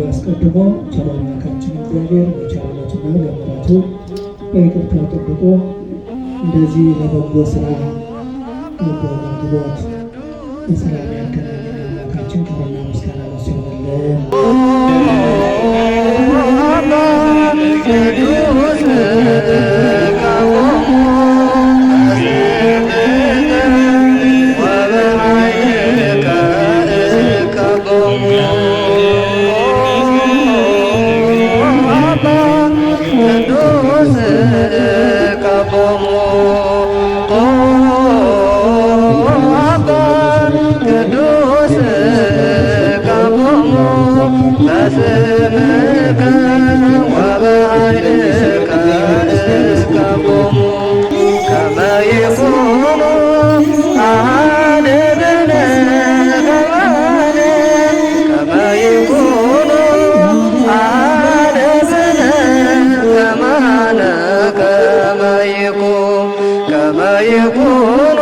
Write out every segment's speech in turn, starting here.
አስቀድሞ ቸር አምላካችን እግዚአብሔር በቸርነቱና በምሕረቱ በይቅርታው ጠብቆ እንደዚህ ለበጎ ስራ በጎ በሰላም ያገናኘን አምላካችን ክብርና ምስጋና ለእሱ ይሁንልን። በስምከ ወበኃይልከ እቀቦሙ ከመ ይኩኑ አሐደብነ ከማነ ከመ ይኩኑ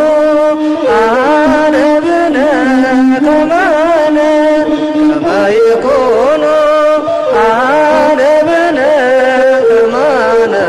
አሐደብነ ከማነ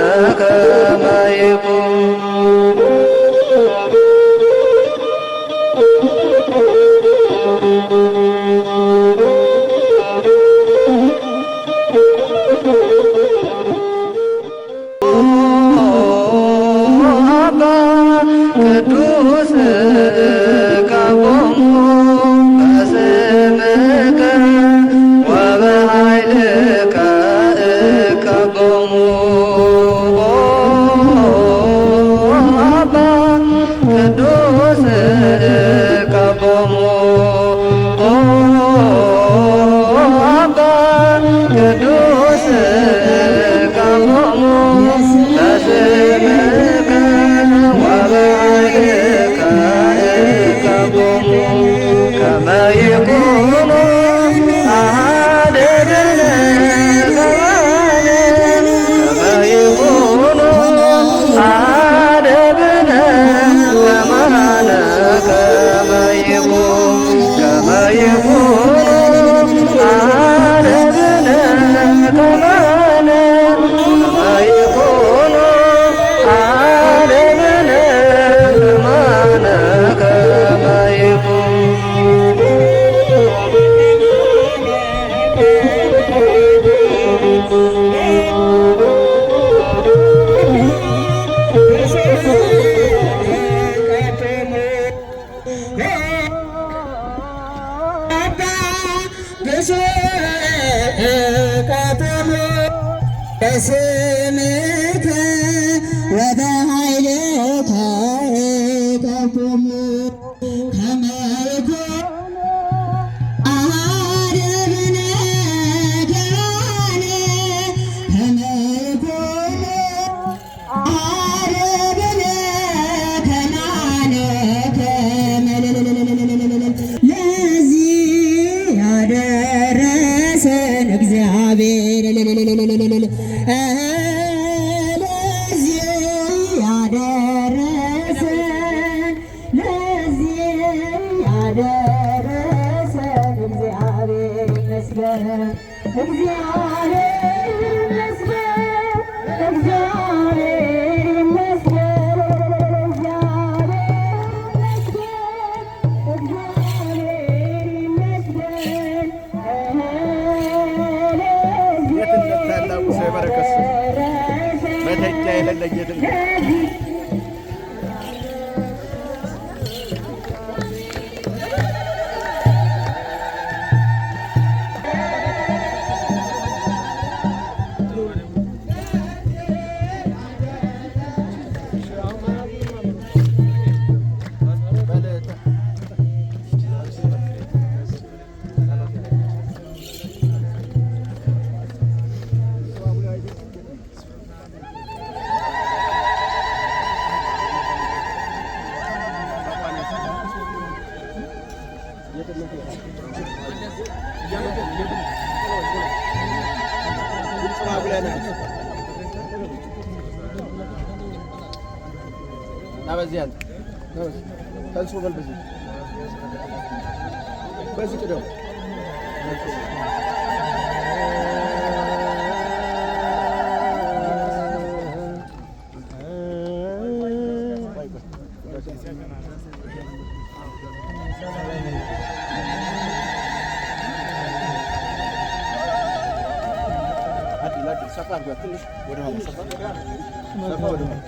ለዚህ ያደረሰን እግዚአብሔር Jangan نبزيان كنسو بالبزي بزي كده سفر بتلش ودهم سفر سفر ودهم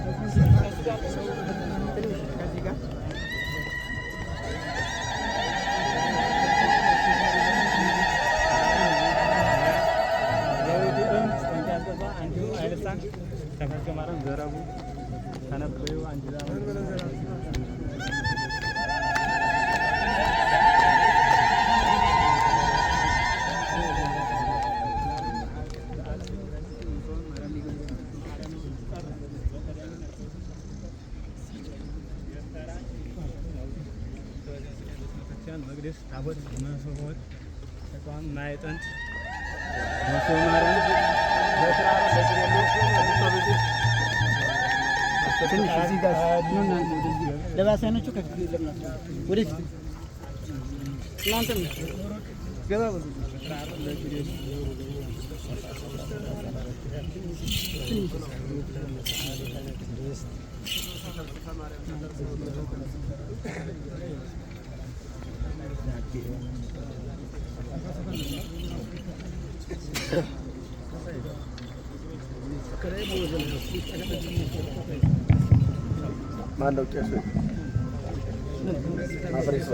Sampai kemarin zarabu karena beliau anjir Magdis tabut masuk tekan naik tan masuk maran berapa ትንሽ እዚህ ጋር ኑና ለባሳኖቹ ወደፊት እናንተም ገባ በሉ ማነው ቄሱ? አፍሪስ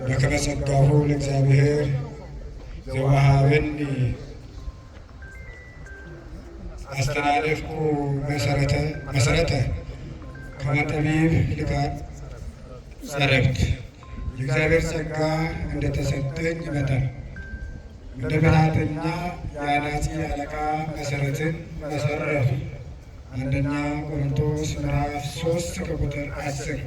በከመ ጸጋሁ ለእግዚአብሔር ዘወሃበኒ አስተላለፍኩ መሰረተ ከመ ጠቢብ ልቃት ጸረብት የእግዚአብሔር ጸጋ እንደተሰጠኝ መጠን እንደ ብልሃተኛ የአናጺ አለቃ መሰረትን መሰረቱ። አንደኛ ቆሮንቶስ ምዕራፍ 3 ከቁጥር 10።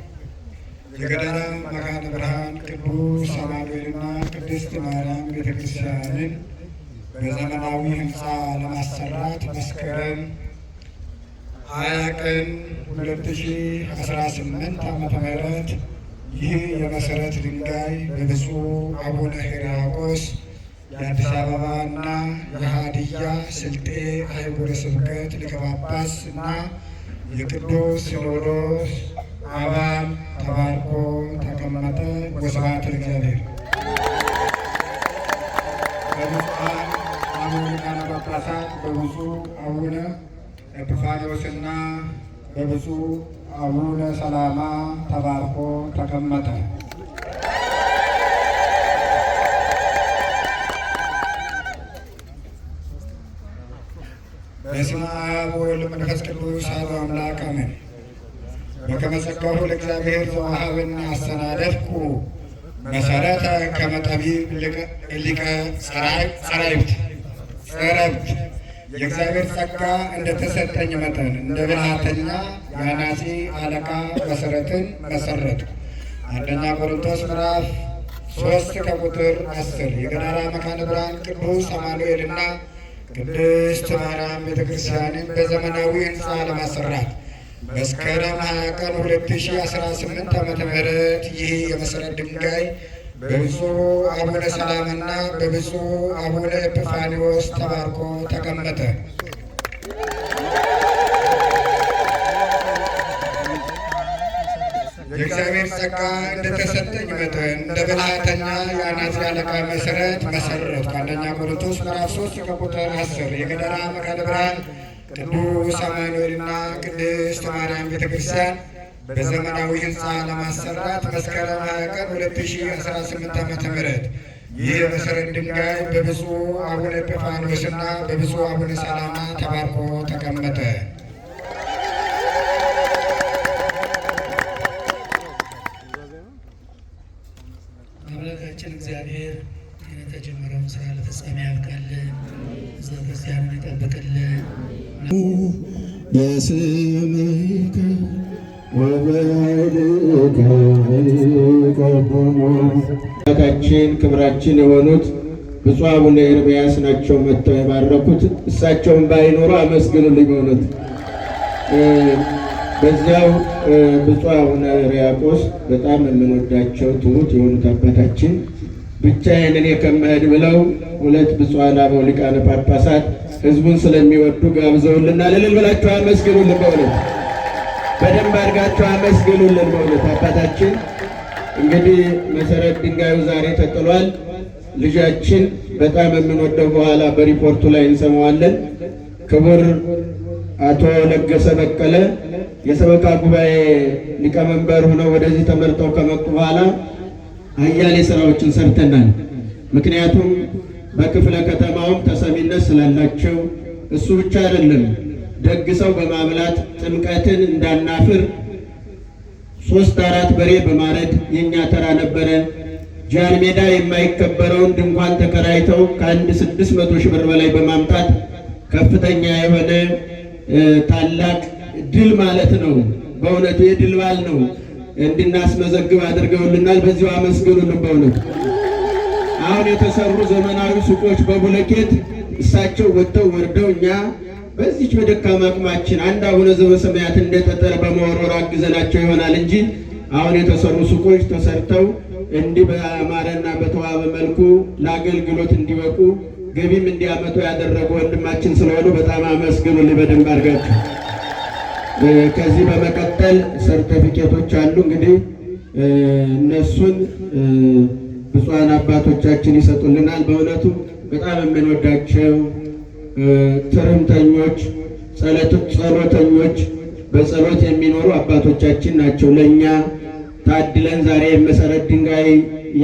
የገዳና መካነ ብርሃን ቅዱስ አማኑኤልና ቅድስት ማርያም ቤተክርስቲያንን በዘመናዊ ህንፃ ለማሰራት መስከረም 20 ቀን 2018 ዓ.ም ይህ የመሰረት ድንጋይ በብፁዕ አቡነ ሕርያቆስ የአዲስ አበባ እና የሀዲያ ስልጤ አህጉረ ስብከት ሊቀ ጳጳስ እና የቅዱስ ሲኖዶስ አባል ተባርኮ ተቀመጠ። ወስብሐት ለእግዚአብሔር። በብፁዓን አቡነ ሊቃነ ጳጳሳት በብፁዕ አቡነ ኤጲፋንዮስና በብፁዕ አቡነ ሰላማ ተባርኮ ተቀመጠ። በስመ አብ ወወልድ ወመንፈስ ቅዱስ አሐዱ አምላክ አሜን። በከመ ጸጋሁ ለእግዚአብሔር ዘወሀበኒ አሰናደድኩ መሰረተ ከመ ጠቢብ ሊቀ ጸራብት የእግዚአብሔር ጸጋ እንደተሰጠኝ መጠን እንደ ብልሃተኛ የአናጺ አለቃ መሰረትን መሰረትኩ። አንደኛ ቆሮንቶስ ምዕራፍ 3 ከቁጥር 10 የገዳራ መካነ ብርሃን ቅዱስ አማኑኤልና ቅድስት ማርያም ቤተክርስቲያንን በዘመናዊ ህንፃ ለማሰራት መስከረም 20 ቀን 2018 ዓ.ም ይህ የመሰረት ድንጋይ በብፁዕ አቡነ ሰላማና በብፁዕ አቡነ ኤጲፋንዮስ ተባርኮ ተቀመጠ። የእግዚአብሔር ጸጋ እንደተሰጠኝ መጠን እንደ ብልሃተኛ የአናጺ አለቃ መሰረት መሰረትኩ። አንደኛ ቆሮንቶስ ምዕራፍ 3 ከቁጥር 10 የገዳራ መካነ ብርሃን ቅዱስ አማኑኤልና ቅድስት ማርያም ቤተክርስቲያን በዘመናዊ ህንፃ ለማሰራት መስከረም 20 ቀን 2018 ዓ.ም ይህ የመሰረት ድንጋይ በብፁዕ አቡነ ኤጲፋንዮስና በብፁዕ አቡነ ሰላማ ተባርኮ ተቀመጠ። አምላካችን እግዚአብሔር የተጀመረውን ስራ ለፍጻሜ ያብቃልን፣ ሕዝበ ክርስቲያኑን ይጠብቅልን። በስምከ ወበኃይልከ ይቀድሙ አምላካችን ክብራችን የሆኑት ብፁዕ አቡነ ኤርምያስ ናቸው መጥተው የባረኩት። እሳቸውን ባይኖሩ አመስግኑልኝ። በእውነት በዚያው ብፁዕ አቡነ ሕርያቆስ በጣም የምንወዳቸው ትሁት የሆኑት አባታችን ብቻዬን እኔ ከመሄድ ብለው ሁለት ብፁዓን አበው ሊቃነ ጳጳሳት ህዝቡን ስለሚወዱ ጋብዘውልናል። እልል ብላችሁ አመስግኑልን። በእውነት በደንብ አድርጋችሁ አመስግኑልን። በእውነት አባታችን እንግዲህ መሰረት ድንጋዩ ዛሬ ተጥሏል። ልጃችን በጣም የምንወደው በኋላ በሪፖርቱ ላይ እንሰማዋለን። ክቡር አቶ ለገሰ በቀለ የሰበካ ጉባኤ ሊቀመንበር ሆነው ወደዚህ ተመርጠው ከመጡ በኋላ አያሌ ስራዎችን ሰርተናል። ምክንያቱም በክፍለ ከተማውም ተሰሚነት ስላላቸው እሱ ብቻ አይደለም፣ ደግ ሰው በማብላት ጥምቀትን እንዳናፍር 3-4 በሬ በማረድ የኛ ተራ ነበረ። ጃን ሜዳ የማይከበረውን ድንኳን ተከራይተው ከአንድ 600 ሺህ ብር በላይ በማምጣት ከፍተኛ የሆነ ታላቅ ድል ማለት ነው። በእውነቱ የድል በዓል ነው እንድናስመዘግብ አድርገውልናል። በዚሁ አመስግኑልን። በእውነቱ አሁን የተሰሩ ዘመናዊ ሱቆች በቡለኬት እሳቸው ወጥተው ወርደው እኛ በዚች በደካማ አቅማችን አንድ አቡነ ዘበሰማያት እንደ ጠጠር በመወርወር አግዘናቸው ይሆናል እንጂ አሁን የተሰሩ ሱቆች ተሰርተው እንዲህ በአማረና በተዋበ መልኩ ለአገልግሎት እንዲበቁ ገቢም እንዲያመጡ ያደረጉ ወንድማችን ስለሆኑ በጣም አመስግኑልኝ በደንብ አድርጋችሁ። ከዚህ በመቀጠል ሰርተፊኬቶች አሉ። እንግዲህ እነሱን ብፁዓን አባቶቻችን ይሰጡልናል። በእውነቱ በጣም የምንወዳቸው ትርምተኞች፣ ጸሎተኞች፣ በጸሎት የሚኖሩ አባቶቻችን ናቸው። ለእኛ ታድለን ዛሬ የመሰረት ድንጋይ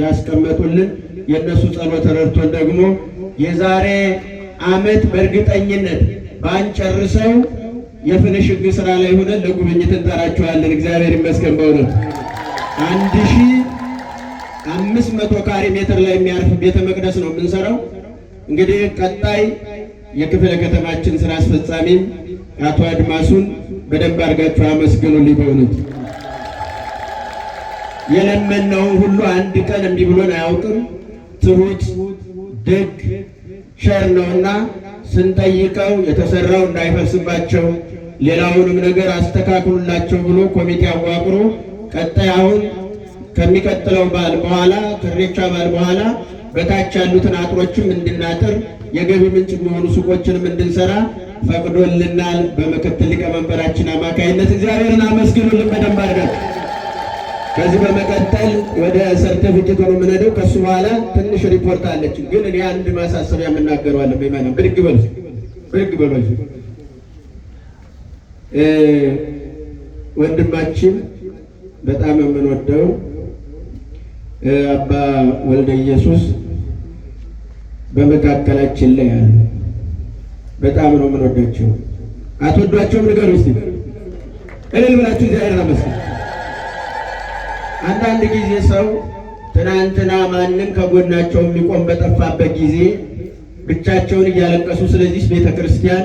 ያስቀመጡልን የእነሱ ጸሎት ረድቶን ደግሞ የዛሬ ዓመት በእርግጠኝነት ባንጨርሰው የፍንሽግ ስራ ላይ ሆነን ለጉብኝት እንጠራቸዋለን። እግዚአብሔር ይመስገን። በእውነት 1500 ካሬ ሜትር ላይ የሚያርፍ ቤተ መቅደስ ነው የምንሰራው። እንግዲህ ቀጣይ የክፍለ ከተማችን ስራ አስፈጻሚም አቶ አድማሱን በደንብ አድርጋችሁ አመስግኑልኝ። በእውነት የለመነውን ሁሉ አንድ ቀን እምቢ ብሎን አያውቅም። ትሁት ደግ ቸር ነውና ስንጠይቀው የተሰራው እንዳይፈርስባቸው ሌላውንም ነገር አስተካክሉላቸው ብሎ ኮሚቴ አዋቅሮ ቀጣይ አሁን ከሚቀጥለው በዓል በኋላ ከኢሬቻ በዓል በኋላ በታች ያሉትን አጥሮችም እንድናጥር የገቢ ምንጭ የሚሆኑ ሱቆችንም እንድንሰራ ፈቅዶልናል። በምክትል ሊቀመንበራችን አማካይነት እግዚአብሔርን አመስግኑልን በደንብ አድርገን። ከዚህ በመቀጠል ወደ ሰርተፊኬት ነው የምንሄደው። ከሱ በኋላ ትንሽ ሪፖርት አለች፣ ግን እኔ አንድ ማሳሰቢያ የምናገረዋለን። በማንም ብድግ በሉ ወንድማችን በጣም የምንወደው አባ ወልደ ኢየሱስ በመካከላችን ላይ አሉ። በጣም ነው የምንወዳቸው። አትወዷቸውም? ንገሩ እስቲ። እልል ብላችሁ እግዚአብሔርን አመስግኑ። አንዳንድ ጊዜ ሰው ትናንትና ማንም ከጎናቸው የሚቆም በጠፋበት ጊዜ ብቻቸውን እያለቀሱ ስለዚህ ቤተ ክርስቲያን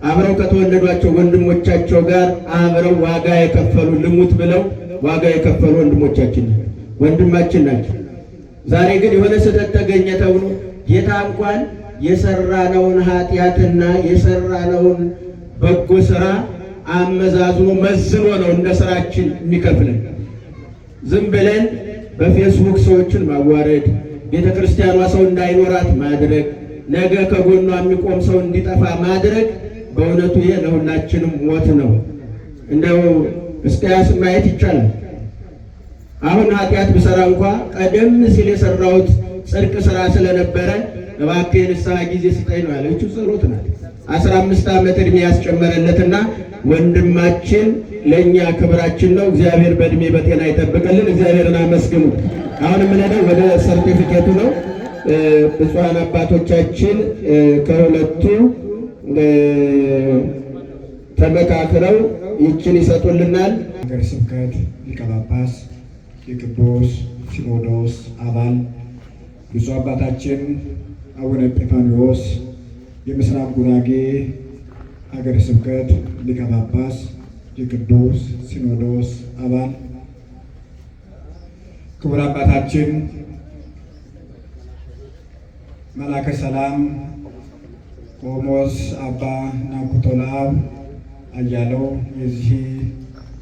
አብረው ከተወለዷቸው ወንድሞቻቸው ጋር አብረው ዋጋ የከፈሉ ልሙት ብለው ዋጋ የከፈሉ ወንድማችን ናቸው። ዛሬ ግን የሆነ ስህተት ተገኘ ተብሎ ጌታ እንኳን የሰራነውን ኃጢአትና የሰራነውን በጎ ስራ አመዛዝኖ መዝኖ ነው እንደ ስራችን የሚከፍለን። ዝም ብለን በፌስቡክ ሰዎችን ማዋረድ፣ ቤተ ክርስቲያኗ ሰው እንዳይኖራት ማድረግ፣ ነገ ከጎኗ የሚቆም ሰው እንዲጠፋ ማድረግ በእውነቱ ይሄ ለሁላችንም ሞት ነው። እንደው እስከያስ ማየት ይቻላል። አሁን ኃጢአት ብሰራ እንኳ ቀደም ሲል የሰራሁት ጽድቅ ስራ ስለነበረ እባክህ ንስሐ ጊዜ ስጠኝ ነው ያለችው። ጸሎት ናት። 15 ዓመት ዕድሜ ያስጨመረለትና ወንድማችን ለእኛ ክብራችን ነው። እግዚአብሔር በዕድሜ በጤና ይጠብቅልን። እግዚአብሔርን አመስግኑ። አሁን የምንሄደው ወደ ሰርቲፊኬቱ ነው። ብፁዓን አባቶቻችን ከሁለቱ ተመካክረው ይችን ይሰጡልናል። ሀገረ ስብከት ሊቀ ጳጳስ የቅዱስ ሲኖዶስ አባል ብፁዕ አባታችን አቡነ ኤጲፋንዮስ የምስራቅ ጉራጌ ሀገረ ስብከት ሊቀ ጳጳስ የቅዱስ ሲኖዶስ አባል፣ ክቡር አባታችን መላከ ሰላም ቆሞስ አባ ናኩቶ ለአብ አያለው የዚህ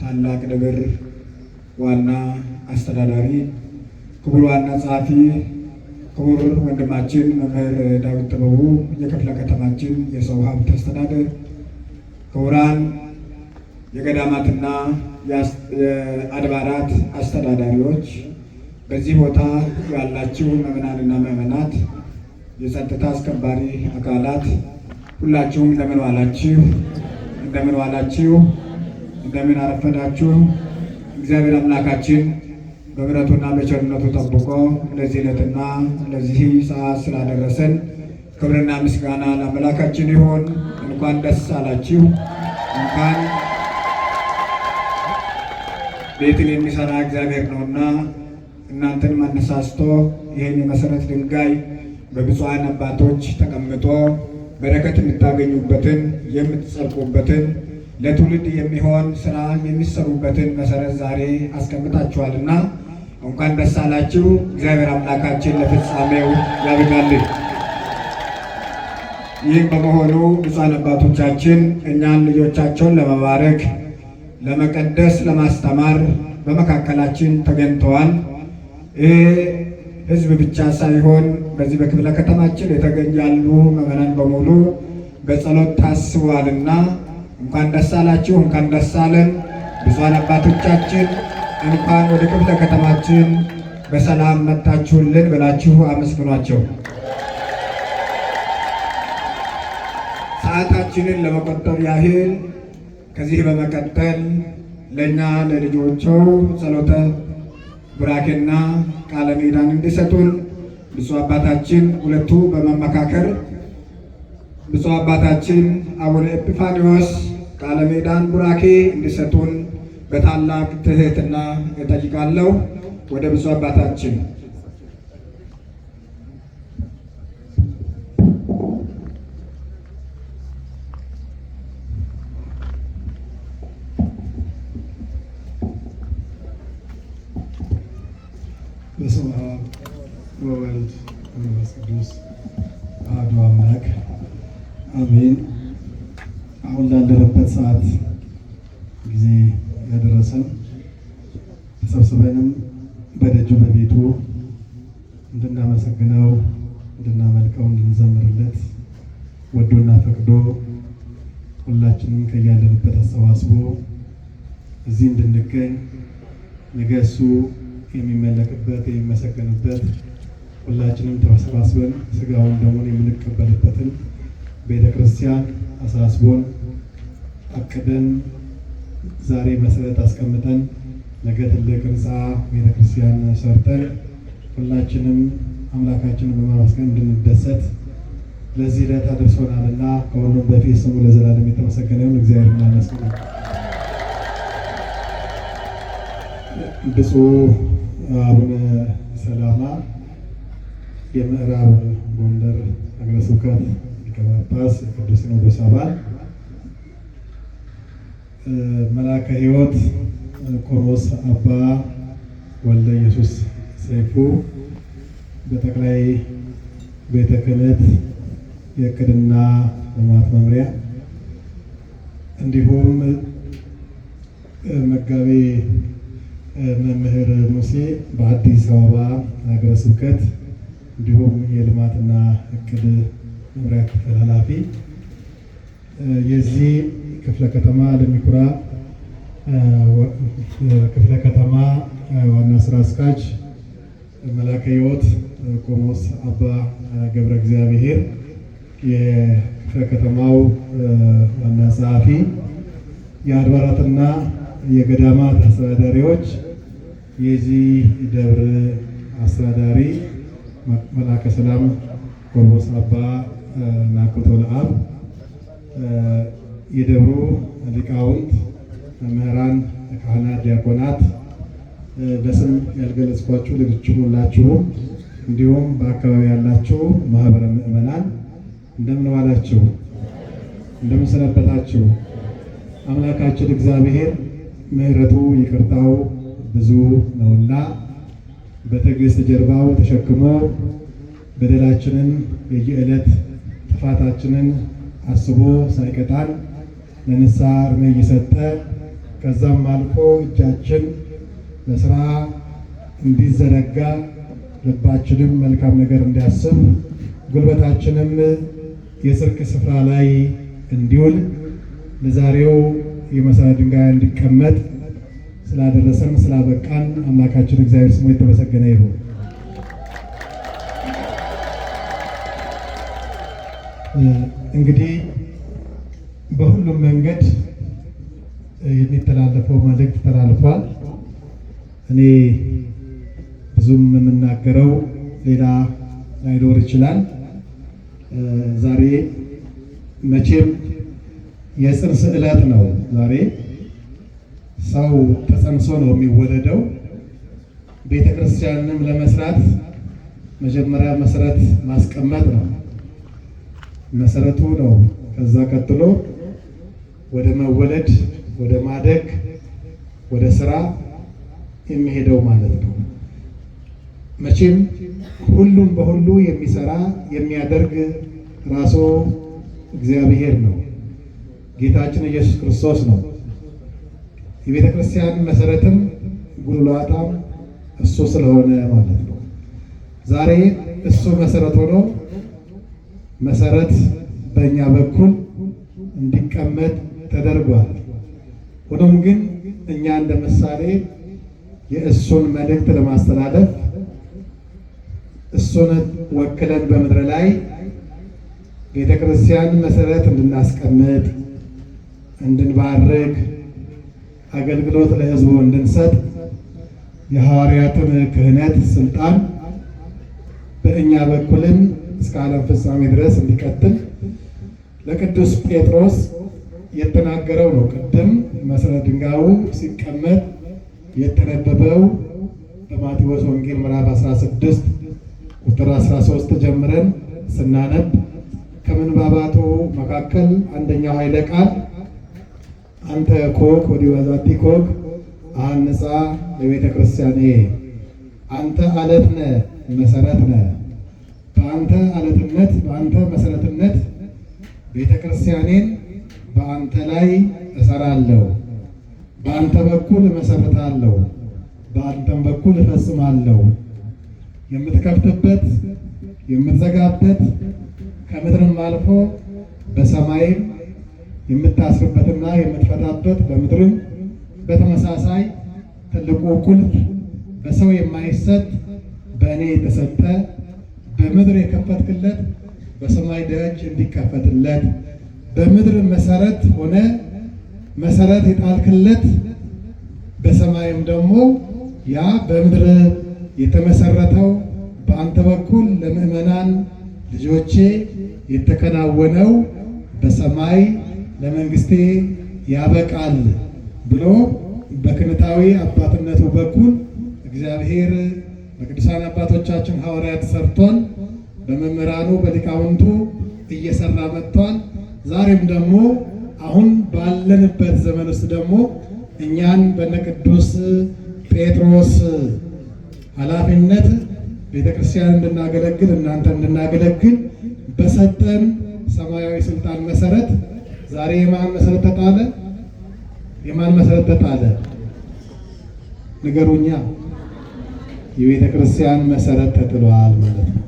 ታላቅ ደብር ዋና አስተዳዳሪ፣ ክቡር ዋና ጸሐፊ፣ ክቡር ወንድማችን መምህር ዳዊት ጥበቡ የክፍለ ከተማችን የሰው ሀብት አስተዳደር፣ ክቡራን የገዳማትና የአድባራት አስተዳዳሪዎች፣ በዚህ ቦታ ያላችሁ ምዕመናንና ምዕመናት፣ የጸጥታ አስከባሪ አካላት ሁላችሁም እንደምን ዋላችሁ? እንደምን ዋላችሁ? እንደምን አረፈዳችሁ? እግዚአብሔር አምላካችን በምሕረቱና በቸርነቱ ጠብቆ ለዚህ ዕለትና ለዚህ ሰዓት ስላደረሰን ክብርና ምስጋና ለአምላካችን ይሁን። እንኳን ደስ አላችሁ። እንኳን ቤትን የሚሰራ እግዚአብሔር ነውና እናንተን አነሳስቶ ይህን የመሰረት ድንጋይ በብፁዓን አባቶች ተቀምጦ በረከት የምታገኙበትን የምትጸድቁበትን ለትውልድ የሚሆን ስራ የሚሰሩበትን መሰረት ዛሬ አስቀምጣችኋልና እንኳን ደስ አላችሁ። እግዚአብሔር አምላካችን ለፍጻሜው ያብቃልን። ይህም በመሆኑ ብፁዓን አባቶቻችን እኛን ልጆቻቸውን ለመባረክ፣ ለመቀደስ፣ ለማስተማር በመካከላችን ተገኝተዋል። ይህ ህዝብ ብቻ ሳይሆን በዚህ በክፍለ ከተማችን የተገኙ ያሉ ምዕመናን በሙሉ በጸሎት ታስበዋልና እንኳን ደስ አላችሁ፣ እንኳን ደስ አለን። ብፁዓን አባቶቻችን እንኳን ወደ ክፍለ ከተማችን በሰላም መጣችሁልን ብላችሁ አመስግኗቸው። ሰዓታችንን ለመቆጠብ ያህል ከዚህ በመቀጠል ለእኛ ለልጆቸው ጸሎተ ቡራኬና ቃለ ምዕዳን እንዲሰጡን ብፁዕ አባታችን ሁለቱ በመመካከር ብፁዕ አባታችን አቡነ ኤጲፋንዮስ ቃለ ምዕዳን ቡራኬ እንዲሰጡን በታላቅ ትህትና እጠይቃለሁ። ወደ ብፁዕ አባታችን በስመ አብ ወወልድ ወመንፈስ ቅዱስ አሐዱ አምላክ አሜን። አሁን ላለንበት ሰዓት ጊዜ ያደረሰን ተሰብስበንም በደጁ በቤቱ እንድናመሰግነው፣ እንድናመልከው፣ እንድንዘምርለት ወዶና ፈቅዶ ሁላችንም ከያለንበት አሰባስቦ እዚህ እንድንገኝ ነገ እሱ የሚመለክበት የሚመሰገንበት ሁላችንም ተሰባስበን ስጋውን ደሙን የምንቀበልበትን ቤተ ክርስቲያን አሳስቦን አቅደን ዛሬ መሰረት አስቀምጠን ነገ ትልቅ ህንፃ ቤተ ክርስቲያን ሰርተን ሁላችንም አምላካችንን በማመስገን እንድንደሰት ለዚህ ዕለት አድርሶናልና ከሁሉም በፊት ስሙ ለዘላለም የተመሰገነ ይሁን። እግዚአብሔር ይመስገን። ብፁዕ አቡነ ሰላማ የምዕራብ ጎንደር ሀገረ ስብከት ሊቀ ጳጳስ የቅዱስ ሲኖዶስ አባል፣ መልአከ ሕይወት ቆሞስ አባ ወልደ ኢየሱስ ሰይፉ በጠቅላይ ቤተ ክህነት የዕቅድና ልማት መምሪያ፣ እንዲሁም መጋቤ መምህር ሙሴ በአዲስ አበባ ሀገረ ስብከት እንዲሁም የልማትና ዕቅድ መምሪያ ክፍል ኃላፊ፣ የዚህ ክፍለ ከተማ ለሚኩራ ክፍለ ከተማ ዋና ስራ አስኪያጅ መልአከ ሕይወት ቆሞስ አባ ገብረ እግዚአብሔር፣ የክፍለ ከተማው ዋና ጸሐፊ፣ የአድባራትና የገዳማት አስተዳዳሪዎች፣ የዚህ ደብር አስተዳዳሪ መልአከ ሰላም ቆሞስ አባ ናኩቶ ለአብ፣ የደብሩ ሊቃውንት፣ መምህራን፣ ካህናት፣ ዲያቆናት፣ በስም ያልገለጽኳችሁ ሌሎችም ሁላችሁም፣ እንዲሁም በአካባቢ ያላችሁ ማህበረ ምዕመናን እንደምን ዋላችሁ? እንደምን ሰነበታችሁ? አምላካችን እግዚአብሔር ምሕረቱ ይቅርታው ብዙ ነውና በትዕግስት ጀርባው ተሸክሞ በደላችንን የየዕለት ጥፋታችንን አስቦ ሳይቀጣን ለንስሐ ዕድሜ እየሰጠ ከዛም አልፎ እጃችን ለስራ እንዲዘረጋ ልባችንም መልካም ነገር እንዲያስብ ጉልበታችንም የጽድቅ ስፍራ ላይ እንዲውል ለዛሬው የመሠረት ድንጋይ እንዲቀመጥ ስላደረሰን ስላበቃን አምላካችን እግዚአብሔር ስሙ የተመሰገነ ይሁን። እንግዲህ በሁሉም መንገድ የሚተላለፈው መልእክት ተላልፏል። እኔ ብዙም የምናገረው ሌላ ላይኖር ይችላል። ዛሬ መቼም የጽንስ ዕለት ነው። ዛሬ ሰው ተጸንሶ ነው የሚወለደው። ቤተ ክርስቲያንንም ለመስራት መጀመሪያ መሰረት ማስቀመጥ ነው። መሰረቱ ነው። ከዛ ቀጥሎ ወደ መወለድ፣ ወደ ማደግ፣ ወደ ስራ የሚሄደው ማለት ነው። መቼም ሁሉም በሁሉ የሚሰራ የሚያደርግ ራሱ እግዚአብሔር ነው። ጌታችን ኢየሱስ ክርስቶስ ነው። የቤተ ክርስቲያን መሰረትም ጉልላታም እሱ ስለሆነ ማለት ነው። ዛሬ እሱ መሰረት ሆኖ መሰረት በእኛ በኩል እንዲቀመጥ ተደርጓል። ሆኖም ግን እኛ እንደ ምሳሌ የእሱን መልእክት ለማስተላለፍ እሱን ወክለን በምድር ላይ ቤተ ክርስቲያን መሰረት እንድናስቀምጥ፣ እንድንባርክ፣ አገልግሎት ለሕዝቡ እንድንሰጥ የሐዋርያትን ክህነት ስልጣን በእኛ በኩልም እስከ ዓለም ፍጻሜ ድረስ እንዲቀጥል ለቅዱስ ጴጥሮስ የተናገረው ነው። ቅድም መሰረት ድንጋዩ ሲቀመጥ የተነበበው በማቴዎስ ወንጌል ምዕራፍ 16 ቁጥር 13 ጀምረን ስናነብ ከምንባባቱ መካከል አንደኛው ኃይለ ቃል አንተ ኮክ ወዲበ ዛቲ ኮክ አንጻ ለቤተ ክርስቲያኔ፣ አንተ አለት ነህ መሰረት ነህ፣ በአንተ አለትነት በአንተ መሰረትነት ቤተ ክርስቲያኔን በአንተ ላይ እሰራለሁ፣ በአንተ በኩል እመሰርታለሁ፣ በአንተም በኩል እፈጽማለሁ። የምትከፍትበት የምትዘጋበት ከምድርም አልፎ በሰማይም የምታስርበትና የምትፈታበት በምድርም በተመሳሳይ ትልቁ ቁልፍ በሰው የማይሰጥ በእኔ የተሰጠ በምድር የከፈትክለት በሰማይ ደጅ እንዲከፈትለት በምድር መሰረት ሆነ መሰረት የጣልክለት በሰማይም ደግሞ ያ በምድር የተመሰረተው በአንተ በኩል ለምእመናን ልጆቼ የተከናወነው በሰማይ ለመንግስቴ ያበቃል ብሎ በክህነታዊ አባትነቱ በኩል እግዚአብሔር በቅዱሳን አባቶቻችን ሐዋርያት ሰርቷል። በመምህራኑ በሊቃውንቱ እየሰራ መጥቷል። ዛሬም ደግሞ አሁን ባለንበት ዘመን ውስጥ ደግሞ እኛን በቅዱስ ጴጥሮስ ኃላፊነት ቤተክርስቲያን እንድናገለግል እናንተ እንድናገለግል በሰጠን ሰማያዊ ስልጣን መሰረት ዛሬ የማን መሰረት ተጣለ? የማን መሰረት ተጣለ? ንገሩኛ። የቤተ ክርስቲያን መሰረት ተጥሏል ማለት ነው።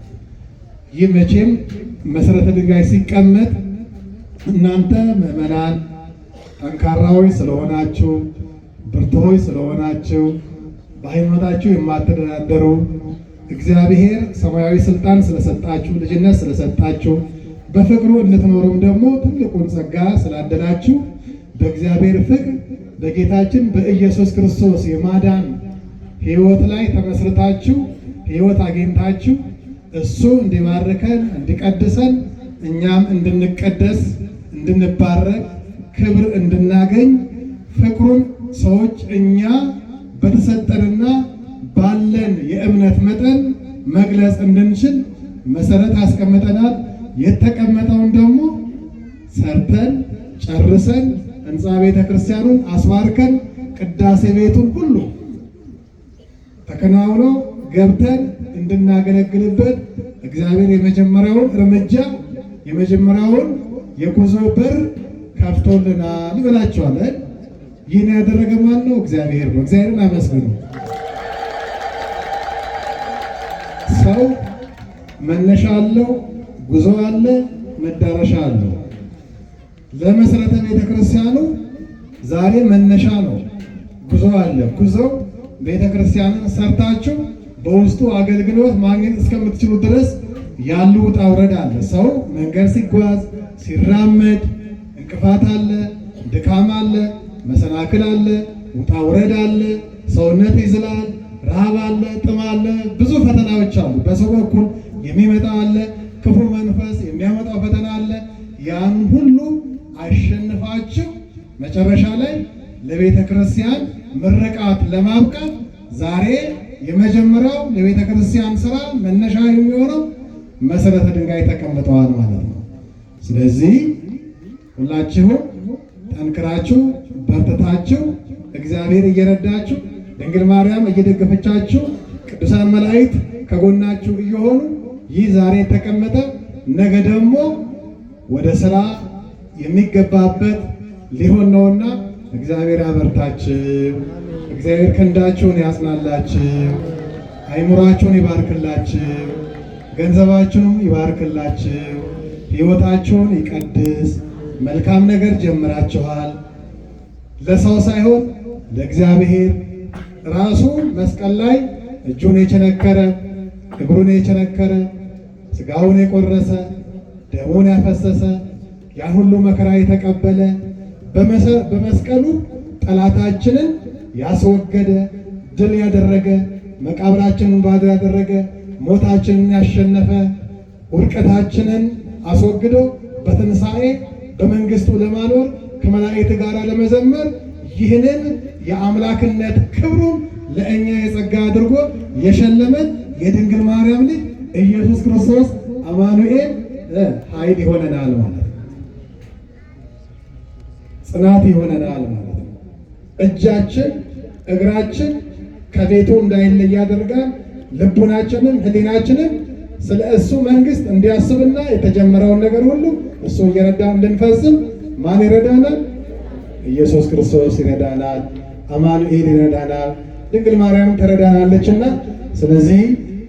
ይህ መቼም መሰረተ ድንጋይ ሲቀመጥ እናንተ ምዕመናን ጠንካራዎች ስለሆናችሁ፣ ብርቱዎች ስለሆናችሁ፣ በሃይማኖታችሁ የማትደራደሩ እግዚአብሔር ሰማያዊ ስልጣን ስለሰጣችሁ፣ ልጅነት ስለሰጣችሁ፣ በፍቅሩ እንድትኖሩም ደግሞ ትልቁን ጸጋ ስላደላችሁ በእግዚአብሔር ፍቅር በጌታችን በኢየሱስ ክርስቶስ የማዳን ሕይወት ላይ ተመስርታችሁ ሕይወት አግኝታችሁ እሱ እንዲባርከን እንዲቀድሰን እኛም እንድንቀደስ እንድንባረክ ክብር እንድናገኝ ፍቅሩን ሰዎች እኛ በተሰጠንና ባለን የእምነት መጠን መግለጽ እንድንችል መሰረት አስቀምጠናል። የተቀመጠውን ደግሞ ሰርተን ጨርሰን ሕንፃ ቤተ ክርስቲያኑን አስባርከን ቅዳሴ ቤቱን ሁሉ ተከናውኖ ገብተን እንድናገለግልበት እግዚአብሔር የመጀመሪያውን እርምጃ የመጀመሪያውን የጉዞ በር ከፍቶልናል ብላችኋል። ይህን ያደረገ ማን ነው? እግዚአብሔር ነው። እግዚአብሔርን አመስግኑ። ሰው መነሻ አለው፣ ጉዞ አለ፣ መዳረሻ አለው። ለመሰረተ ቤተ ክርስቲያኑ ዛሬ መነሻ ነው፣ ጉዞ አለ። ጉዞው ቤተ ክርስቲያንን ሰርታችሁ በውስጡ አገልግሎት ማግኘት እስከምትችሉ ድረስ ያሉ ውጣ ውረድ አለ። ሰው መንገድ ሲጓዝ ሲራመድ እንቅፋት አለ፣ ድካም አለ፣ መሰናክል አለ፣ ውጣ ውረድ አለ፣ ሰውነት ይዝላል፣ ረሃብ አለ፣ ጥም አለ፣ ብዙ ፈተናዎች አሉ። በሰው በኩል የሚመጣ አለ፣ ክፉ መንፈስ የሚያመጣው ፈተና አለ። ያን ሁሉ አሸንፋችሁ መጨረሻ ላይ ለቤተ ክርስቲያን ምርቃት ለማብቃት ዛሬ የመጀመሪያው ለቤተ ክርስቲያን ስራ መነሻ የሚሆነው መሰረተ ድንጋይ ተቀምጠዋል ማለት ነው። ስለዚህ ሁላችሁም ጠንክራችሁ በርትታችሁ እግዚአብሔር እየረዳችሁ ድንግል ማርያም እየደገፈቻችሁ ቅዱሳን መላእክት ከጎናችሁ እየሆኑ ይህ ዛሬ የተቀመጠ ነገ ደግሞ ወደ ስራ የሚገባበት ሊሆን ነውና እግዚአብሔር ያበርታችሁ። እግዚአብሔር ክንዳችሁን ያጽናላችሁ፣ አይምሯችሁን ይባርክላችሁ፣ ገንዘባችሁንም ይባርክላችሁ፣ ሕይወታችሁን ይቀድስ። መልካም ነገር ጀምራችኋል። ለሰው ሳይሆን ለእግዚአብሔር ራሱ መስቀል ላይ እጁን የቸነከረ እግሩን የቸነከረ ስጋውን የቆረሰ ደሙን ያፈሰሰ ያን ሁሉ መከራ የተቀበለ በመስቀሉ ጠላታችንን ያስወገደ ድል ያደረገ መቃብራችንን ባዶ ያደረገ ሞታችንን ያሸነፈ ውድቀታችንን አስወግዶ በትንሣኤ በመንግስቱ ለማኖር ከመላእክት ጋር ለመዘመር ይህንን የአምላክነት ክብሩን ለእኛ የጸጋ አድርጎ የሸለመን የድንግል ማርያም ልጅ ኢየሱስ ክርስቶስ አማኑኤል ኃይል ይሆነናል ማለት ነው። ጽናት ይሆነናል ማለት ነው። እጃችን እግራችን ከቤቱ እንዳይለይ ያደርጋል። ልቡናችንን ሕሊናችንን ስለ እሱ መንግስት እንዲያስብና የተጀመረውን ነገር ሁሉ እሱ እየረዳ እንድንፈጽም ማን ይረዳናል? ኢየሱስ ክርስቶስ ይረዳናል። አማኑኤል ይረዳናል። ድንግል ማርያም ትረዳናለችና ስለዚህ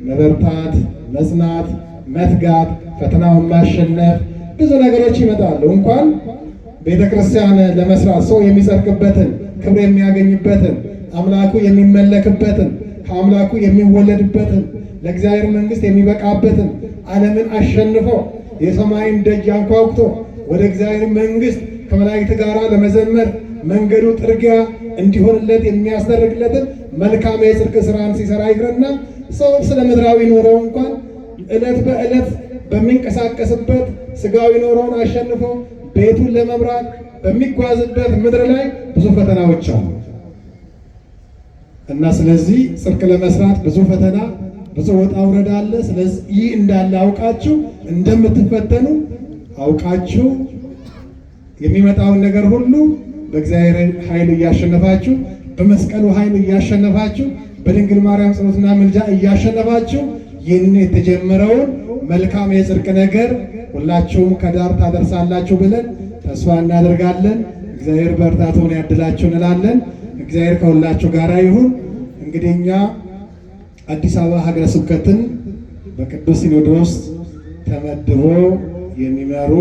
መበርታት፣ መጽናት፣ መትጋት፣ ፈተናውን ማሸነፍ ብዙ ነገሮች ይመጣሉ። እንኳን ቤተ ክርስቲያን ለመስራት ሰው የሚጸድቅበትን ክብር የሚያገኝበትን አምላኩ የሚመለክበትን ከአምላኩ የሚወለድበትን ለእግዚአብሔር መንግስት የሚበቃበትን ዓለምን አሸንፎ የሰማይን ደጅ አንኳኩቶ ወደ እግዚአብሔር መንግስት ከመላእክት ጋር ለመዘመር መንገዱ ጥርጊያ እንዲሆንለት የሚያስደርግለትን መልካም የጽድቅ ስራን ሲሰራ ይቅርና ሰው ስለ ምድራዊ ኑሮው እንኳን ዕለት በዕለት በሚንቀሳቀስበት ስጋዊ ኑሮውን አሸንፎ ቤቱን ለመምራት በሚጓዝበት ምድር ላይ ብዙ ፈተናዎች አሉ። እና ስለዚህ ጽድቅ ለመስራት ብዙ ፈተና ብዙ ወጣ ውረድ አለ። ስለዚህ ይህ እንዳለ አውቃችሁ እንደምትፈተኑ አውቃችሁ የሚመጣውን ነገር ሁሉ በእግዚአብሔር ኃይል እያሸነፋችሁ በመስቀሉ ኃይል እያሸነፋችሁ በድንግል ማርያም ጸሎትና ምልጃ እያሸነፋችሁ ይህን የተጀመረውን መልካም የጽድቅ ነገር ሁላችሁም ከዳር ታደርሳላችሁ ብለን ተስፋ እናደርጋለን። እግዚአብሔር በርታቱን ያድላችሁ እንላለን። እግዚአብሔር ከሁላችሁ ጋር ይሁን። እንግዲህ እኛ አዲስ አበባ ሀገረ ስብከትን በቅዱስ ሲኖዶስ ተመድቦ የሚመሩ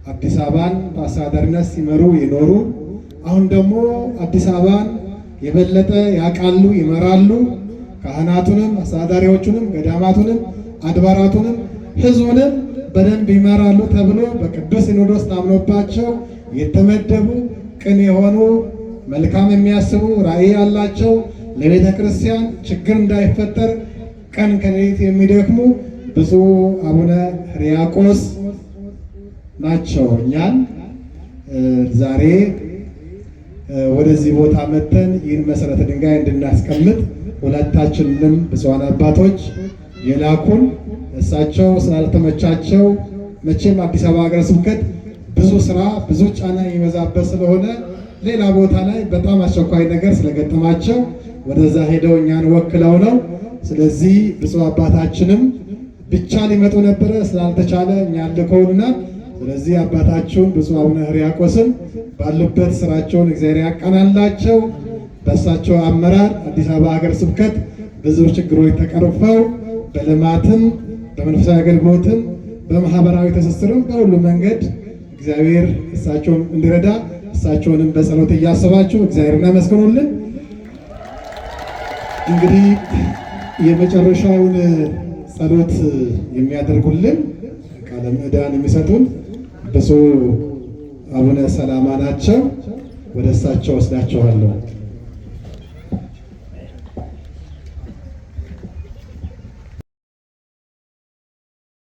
አዲስ አበባን በአስተዳዳሪነት ሲመሩ የኖሩ አሁን ደግሞ አዲስ አበባን የበለጠ ያውቃሉ፣ ይመራሉ። ካህናቱንም፣ አስተዳዳሪዎቹንም፣ ገዳማቱንም፣ አድባራቱንም ሕዝቡንም በደንብ ይመራሉ ተብሎ በቅዱስ ሲኖዶስ ታምኖባቸው የተመደቡ ቅን የሆኑ መልካም የሚያስቡ ራዕይ ያላቸው ለቤተ ክርስቲያን ችግር እንዳይፈጠር ቀን ከሌሊት የሚደክሙ ብፁዕ አቡነ ሕርያቆስ ናቸው። እኛን ዛሬ ወደዚህ ቦታ መጥተን ይህን መሰረተ ድንጋይ እንድናስቀምጥ ሁለታችንንም ብፁዓን አባቶች የላኩን እሳቸው ስላልተመቻቸው መቼም አዲስ አበባ ሀገረ ስብከት ብዙ ስራ ብዙ ጫና የሚበዛበት ስለሆነ ሌላ ቦታ ላይ በጣም አስቸኳይ ነገር ስለገጠማቸው ወደዛ ሄደው እኛን ወክለው ነው። ስለዚህ ብፁዕ አባታችንም ብቻ ሊመጡ ነበረ፣ ስላልተቻለ እኛን ልከውናል። ስለዚህ አባታችሁን ብፁዕ አቡነ ሕርያቆስን ባሉበት ስራቸውን እግዚአብሔር ያቀናላቸው። በእሳቸው አመራር አዲስ አበባ ሀገረ ስብከት ብዙ ችግሮች ተቀርፈው በልማትም በመንፈሳዊ አገልግሎትም በማህበራዊ ትስስርም በሁሉ መንገድ እግዚአብሔር እሳቸውን እንዲረዳ እሳቸውንም በጸሎት እያሰባችሁ እግዚአብሔርን አመስግኑልን። እንግዲህ የመጨረሻውን ጸሎት የሚያደርጉልን ቃለ ምዕዳን የሚሰጡን ብፁዕ አቡነ ሰላማ ናቸው። ወደ እሳቸው ወስዳቸዋለሁ።